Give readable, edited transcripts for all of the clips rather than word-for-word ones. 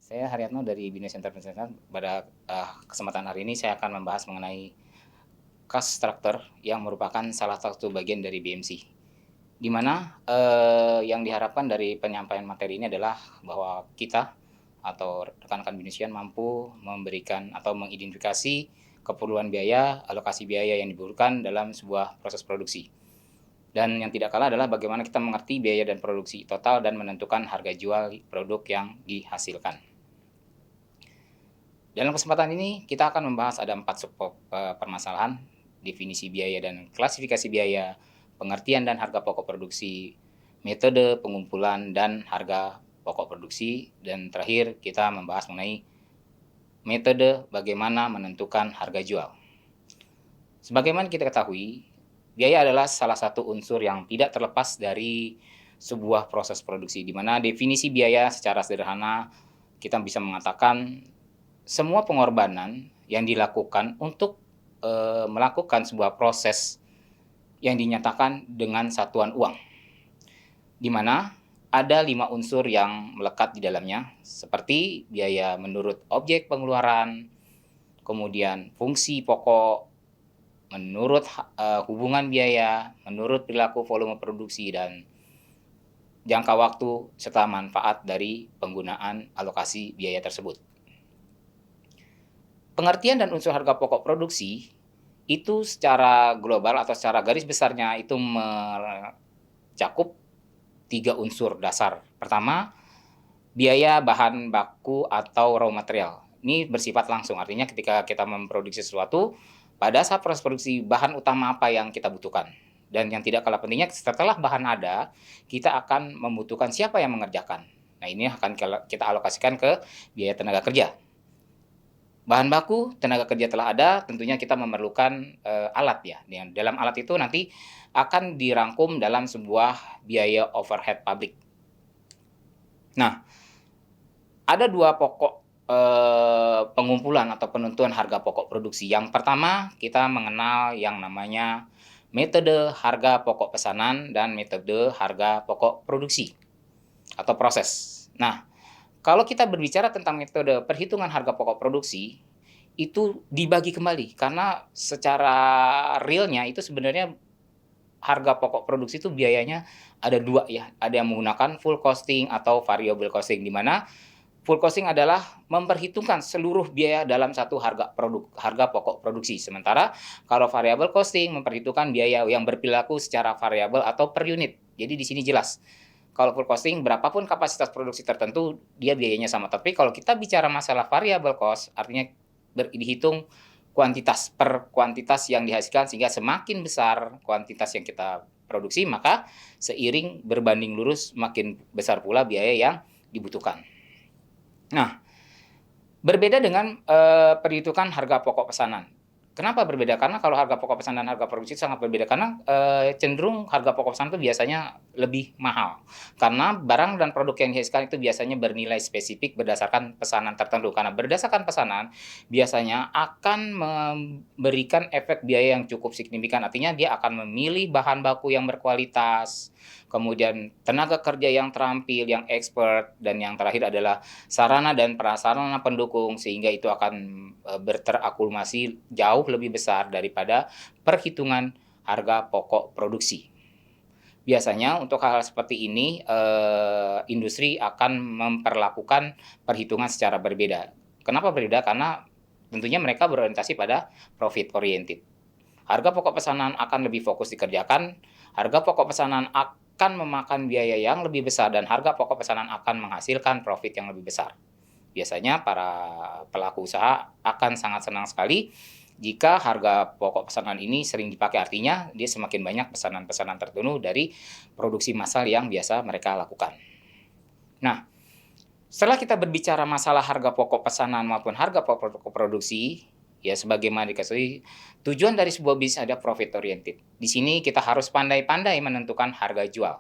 Saya Haryatno dari Binus Internasional. Pada kesempatan hari ini saya akan membahas mengenai cost structure yang merupakan salah satu bagian dari BMC. Di mana yang diharapkan dari penyampaian materi ini adalah bahwa kita atau rekan-rekan Binusian mampu memberikan atau mengidentifikasi keperluan biaya, alokasi biaya yang dibutuhkan dalam sebuah proses produksi. Dan yang tidak kalah adalah bagaimana kita mengerti biaya dan produksi total dan menentukan harga jual produk yang dihasilkan. Dalam kesempatan ini kita akan membahas ada 4 permasalahan: definisi biaya dan klasifikasi biaya, pengertian dan harga pokok produksi, metode pengumpulan dan harga pokok produksi, dan terakhir kita membahas mengenai metode bagaimana menentukan harga jual. Sebagaimana kita ketahui, biaya adalah salah satu unsur yang tidak terlepas dari sebuah proses produksi, di mana definisi biaya secara sederhana kita bisa mengatakan semua pengorbanan yang dilakukan untuk melakukan sebuah proses yang dinyatakan dengan satuan uang, di mana ada 5 unsur yang melekat di dalamnya, seperti biaya menurut objek pengeluaran, kemudian fungsi pokok, menurut hubungan biaya, menurut perilaku volume produksi, dan jangka waktu serta manfaat dari penggunaan alokasi biaya tersebut. Pengertian dan unsur harga pokok produksi itu secara global atau secara garis besarnya itu mencakup 3 unsur dasar. Pertama, biaya bahan baku atau raw material. Ini bersifat langsung, artinya ketika kita memproduksi sesuatu, pada saat proses produksi bahan utama apa yang kita butuhkan. Dan yang tidak kalah pentingnya, setelah bahan ada, kita akan membutuhkan siapa yang mengerjakan. Nah, ini akan kita alokasikan ke biaya tenaga kerja. Bahan baku, tenaga kerja telah ada, tentunya kita memerlukan alat ya. Dalam alat itu nanti akan dirangkum dalam sebuah biaya overhead pabrik. Nah, ada 2 pokok pengumpulan atau penentuan harga pokok produksi. Yang pertama, kita mengenal yang namanya metode harga pokok pesanan dan metode harga pokok produksi atau proses. Nah, kalau kita berbicara tentang metode perhitungan harga pokok produksi, itu dibagi kembali karena secara realnya itu sebenarnya harga pokok produksi itu biayanya ada 2 ya, ada yang menggunakan full costing atau variable costing, di mana full costing adalah memperhitungkan seluruh biaya dalam satu harga pokok produksi. Sementara kalau variable costing memperhitungkan biaya yang berperilaku secara variabel atau per unit. Jadi di sini jelas, kalau full costing berapapun kapasitas produksi tertentu dia biayanya sama. Tapi kalau kita bicara masalah variable cost, artinya dihitung kuantitas yang dihasilkan, sehingga semakin besar kuantitas yang kita produksi, maka seiring berbanding lurus makin besar pula biaya yang dibutuhkan. Nah, berbeda dengan perhitungan harga pokok pesanan. Kenapa berbeda? Karena kalau harga pokok pesanan dan harga produksi sangat berbeda, karena cenderung harga pokok pesanan itu biasanya lebih mahal. Karena barang dan produk yang dihasilkan itu biasanya bernilai spesifik berdasarkan pesanan tertentu. Karena berdasarkan pesanan biasanya akan memberikan efek biaya yang cukup signifikan. Artinya dia akan memilih bahan baku yang berkualitas, kemudian tenaga kerja yang terampil, yang expert, dan yang terakhir adalah sarana dan prasarana pendukung, sehingga itu akan berterakumulasi jauh lebih besar daripada perhitungan harga pokok produksi. Biasanya untuk hal-hal seperti ini industri akan memperlakukan perhitungan secara berbeda. Kenapa berbeda? Karena tentunya mereka berorientasi pada profit oriented. Harga pokok pesanan akan lebih fokus dikerjakan, harga pokok pesanan akan memakan biaya yang lebih besar, dan harga pokok pesanan akan menghasilkan profit yang lebih besar. Biasanya para pelaku usaha akan sangat senang sekali jika harga pokok pesanan ini sering dipakai, artinya dia semakin banyak pesanan-pesanan tertentu dari produksi massal yang biasa mereka lakukan. Nah, setelah kita berbicara masalah harga pokok pesanan maupun harga pokok produksi, ya sebagaimana diketahui, tujuan dari sebuah bisnis ada profit oriented. Di sini kita harus pandai-pandai menentukan harga jual.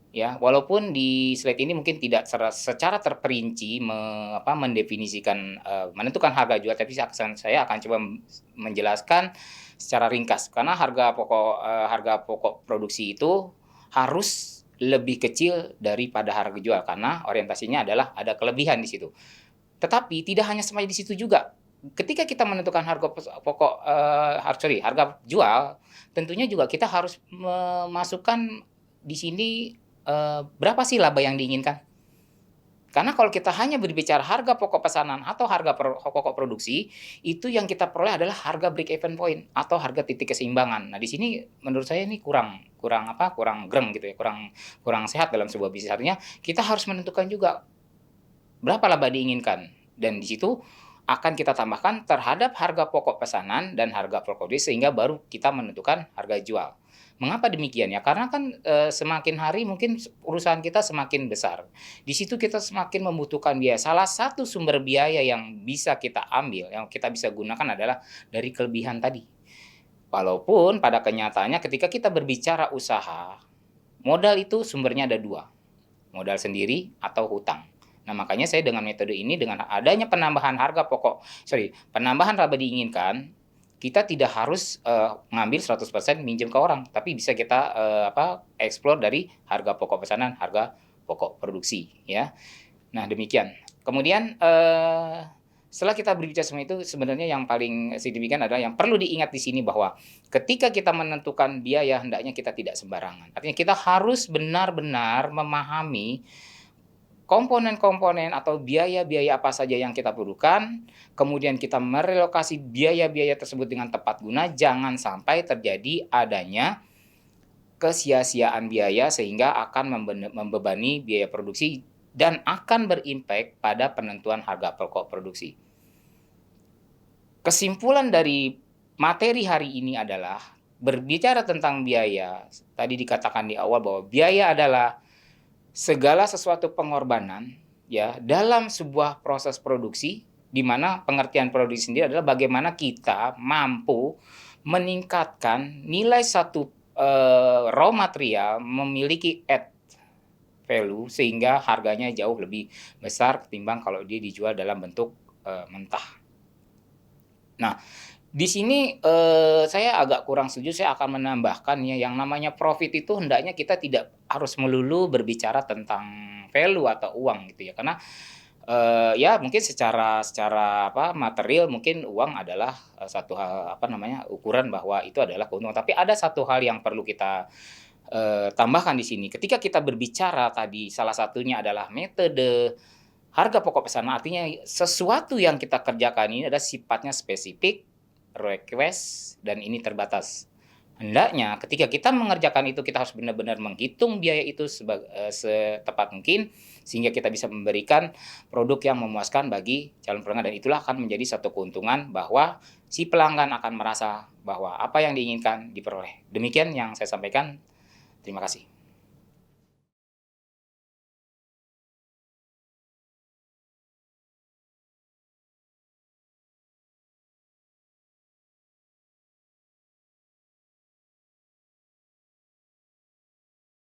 Ya, walaupun di slide ini mungkin tidak secara terperinci mendefinisikan menentukan harga jual, tapi saya akan coba menjelaskan secara ringkas. Karena harga pokok produksi itu harus lebih kecil daripada harga jual karena orientasinya adalah ada kelebihan di situ. Tetapi tidak hanya sampai di situ juga. Ketika kita menentukan harga pokok harga jual, tentunya juga kita harus memasukkan di sini berapa sih laba yang diinginkan. Karena kalau kita hanya berbicara harga pokok pesanan atau harga pokok produksi, itu yang kita peroleh adalah harga break even point atau harga titik keseimbangan. Nah, di sini menurut saya ini kurang kurang apa, kurang greng gitu ya, kurang kurang sehat dalam sebuah bisnis. Artinya kita harus menentukan juga berapa laba diinginkan dan di situ akan kita tambahkan terhadap harga pokok pesanan dan harga produksi sehingga baru kita menentukan harga jual. Mengapa demikian ya? Karena kan semakin hari mungkin perusahaan kita semakin besar. Di situ kita semakin membutuhkan biaya. Salah satu sumber biaya yang bisa kita ambil, yang kita bisa gunakan adalah dari kelebihan tadi. Walaupun pada kenyataannya ketika kita berbicara usaha, modal itu sumbernya ada dua, modal sendiri atau hutang. Nah, makanya saya dengan metode ini, dengan adanya penambahan penambahan laba diinginkan, kita tidak harus ngambil 100% minjem ke orang, tapi bisa kita explore dari harga pokok pesanan, harga pokok produksi, ya. Nah, demikian. Kemudian setelah kita berbicara semua itu, sebenarnya yang paling signifikan adalah yang perlu diingat di sini bahwa ketika kita menentukan biaya, hendaknya kita tidak sembarangan. Artinya kita harus benar-benar memahami komponen-komponen atau biaya-biaya apa saja yang kita perlukan, kemudian kita merelokasi biaya-biaya tersebut dengan tepat guna, jangan sampai terjadi adanya kesia-siaan biaya sehingga akan membebani biaya produksi dan akan berimpak pada penentuan harga pokok produksi. Kesimpulan dari materi hari ini adalah berbicara tentang biaya, tadi dikatakan di awal bahwa biaya adalah segala sesuatu pengorbanan ya dalam sebuah proses produksi di mana pengertian produksi sendiri adalah bagaimana kita mampu meningkatkan nilai satu raw material memiliki add value sehingga harganya jauh lebih besar ketimbang kalau dia dijual dalam bentuk mentah. Nah, di sini saya agak kurang setuju, saya akan menambahkan ya, yang namanya profit itu hendaknya kita tidak harus melulu berbicara tentang value atau uang gitu ya. Karena ya mungkin secara secara material mungkin uang adalah satu hal ukuran bahwa itu adalah keuntungan. Tapi ada satu hal yang perlu kita tambahkan di sini. Ketika kita berbicara tadi salah satunya adalah metode harga pokok pesanan, artinya sesuatu yang kita kerjakan ini ada sifatnya spesifik, request, dan ini terbatas. Hendaknya ketika kita mengerjakan itu kita harus benar-benar menghitung biaya itu setepat mungkin sehingga kita bisa memberikan produk yang memuaskan bagi calon pelanggan dan itulah akan menjadi satu keuntungan bahwa si pelanggan akan merasa bahwa apa yang diinginkan diperoleh. Demikian yang saya sampaikan. Terima kasih.